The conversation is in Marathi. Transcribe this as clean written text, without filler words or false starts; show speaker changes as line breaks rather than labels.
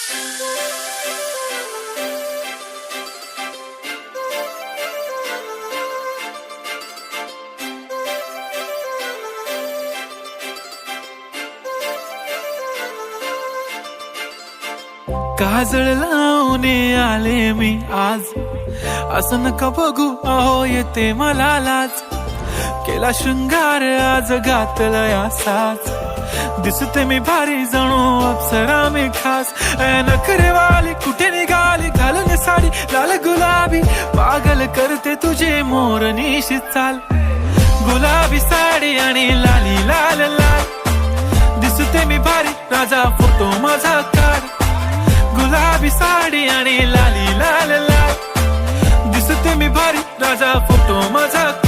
काजळ लावून आले मी आज, असं नका बघू अहो येते मला लाज. केला शृंगार आज घातला साज, दिसते मी भारी जणू अप्सरा मी खास. नखरेवाली कुठे निघाली घालून साडी लाल गुलाबी, पागल करते तुझे मोरनीशी चाल. गुलाबी साडी आणि लाली लाल लाल, दिसते मी भारी राजा फोटो माझा काढ. गुलाबी साडी आणि लाली लाल लाल, दिसते मी भारी राजा फोटो माझा.